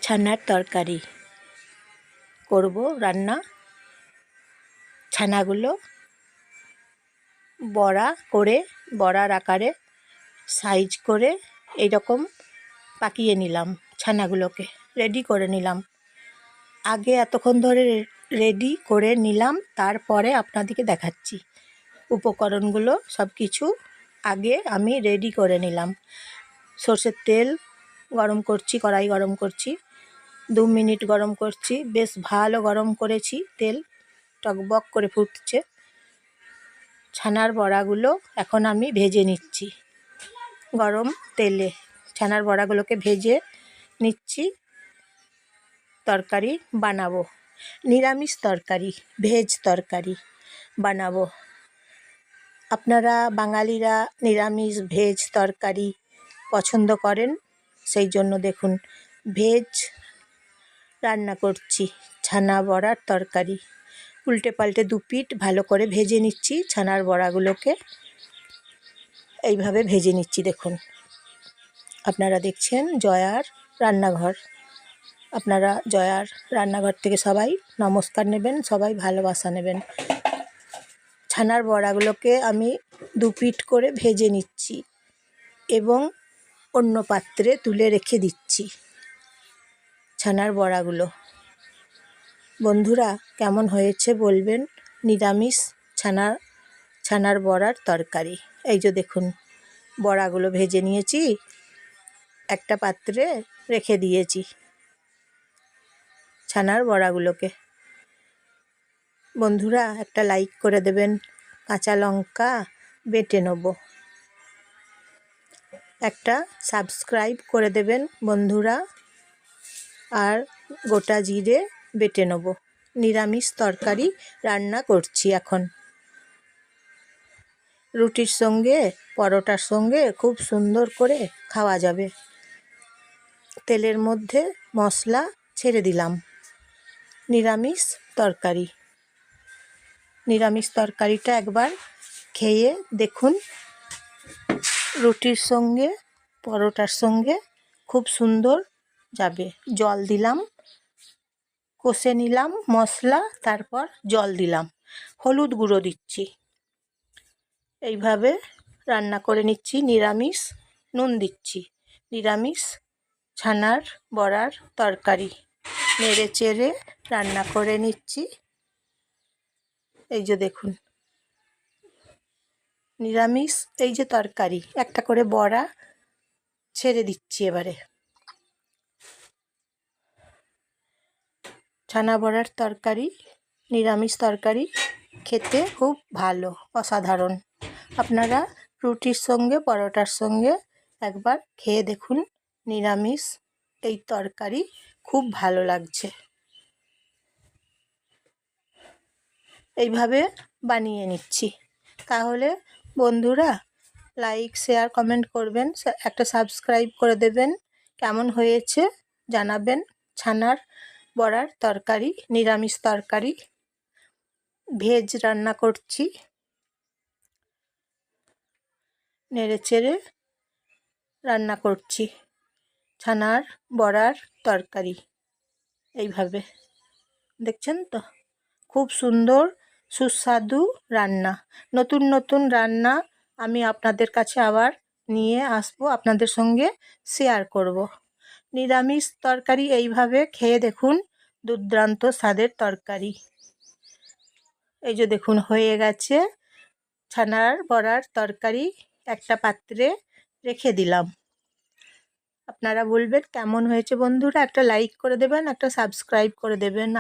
ছানার তরকারি করব রান্না। ছানাগুলো বড়ার আকারে সাইজ করে এইরকম পাকিয়ে নিলাম। ছানাগুলোকে রেডি করে নিলাম। আগে এতক্ষণ ধরে রেডি করে নিলাম, তারপরে আপনাদেরকে দেখাচ্ছি উপকরণগুলো। সব কিছু আগে আমি রেডি করে নিলাম। সরষের তেল গরম করছি, কড়াই গরম করছি, 2 মিনিট গরম করছি। বেশ ভালো গরম করেছি, তেল টকবক করে ফুটছে। ছানার বড়াগুলো এখন আমি ভেজে নিচ্ছি গরম তেলে। ছানার বড়াগুলোকে ভেজে নিচ্ছি। তরকারি বানাবো, নিরামিষ তরকারি, ভেজ তরকারি বানাবো। আপনারা বাঙালিরা নিরামিষ ভেজ তরকারি পছন্দ করেন, সেই জন্য দেখুন ভেজ রান্না করছি। ছানা বড়ার তরকারি উল্টে পাল্টে 2 পিঠ ভালো করে ভেজে নিচ্ছি। ছানার বড়াগুলোকে এইভাবে ভেজে নিচ্ছি। দেখুন, আপনারা দেখছেন জয়ার রান্নাঘর। আপনারা জয়ার রান্নাঘর থেকে সবাই নমস্কার নেবেন, সবাই ভালোবাসা নেবেন। ছানার বড়াগুলোকে আমি 2 পিঠ করে ভেজে নিচ্ছি এবং অন্য পাত্রে তুলে রেখে দিচ্ছি ছানার বড়াগুলো। বন্ধুরা, কেমন হয়েছে বলবেন নিরামিষ ছানার বড়ার তরকারি। এই যে দেখুন, বড়াগুলো ভেজে নিয়েছি, একটা পাত্রে রেখে দিয়েছি ছানার বড়াগুলোকে। বন্ধুরা, একটা লাইক করে দেবেন। কাঁচা লঙ্কা বেটে নেব, একটা সাবস্ক্রাইব করে দেবেন বন্ধুরা। আর গোটা জিরে বেটে নেব। নিরামিষ তরকারি রান্না করছি এখন। রুটির সঙ্গে, পরোটার সঙ্গে খুব সুন্দর করে খাওয়া যাবে। তেলের মধ্যে মশলা ছেড়ে দিলাম। নিরামিষ তরকারিটা একবার খেয়ে দেখুন। রুটির সঙ্গে, পরোটার সঙ্গে খুব সুন্দর যাবে। জল দিলাম, কষে নিলাম মশলা, তারপর জল দিলাম, হলুদ গুঁড়ো দিচ্ছি। এইভাবে রান্না করে নিচ্ছি। নিরামিষ নুন দিচ্ছি। নিরামিষ ছানার বড়ার তরকারি নেড়ে চেড়ে রান্না করে নিচ্ছি। এই যে দেখুন, নিরামিষ এই যে তরকারি, একটা করে বড়া ছেড়ে দিচ্ছি এবারে। ছানা বড়ার তরকারি, নিরামিষ তরকারি খেতে খুব ভালো, অসাধারণ। আপনারা রুটির সঙ্গে, পরোটার সঙ্গে একবার খেয়ে দেখুন। নিরামিষ এই তরকারি খুব ভালো লাগছে। এইভাবে বানিয়ে নিচ্ছি। তাহলে বন্ধুরা, লাইক, শেয়ার, কমেন্ট করবেন, একটা সাবস্ক্রাইব করে দেবেন। কেমন হয়েছে জানাবেন। ছানার বড়ার তরকারি, নিরামিষ তরকারি, ভেজ রান্না করছি। নেড়ে চেড়ে রান্না করছি ছানার বড়ার তরকারি। এইভাবে দেখছেন তো, খুব সুন্দর সুস্বাদু রান্না। নতুন নতুন রান্না আমি আপনাদের কাছে আবার নিয়ে আসবো, আপনাদের সঙ্গে শেয়ার করব। নিরামিষ তরকারি এইভাবে খেয়ে দেখুন, দুর্দান্ত স্বাদের তরকারি। এই যে দেখুন, হয়ে গেছে ছানার বড়ার তরকারি। একটা পাত্রে রেখে দিলাম। আপনারা বলবেন কেমন হয়েছে বন্ধুরা। একটা লাইক করে দেবেন, একটা সাবস্ক্রাইব করে দেবেন।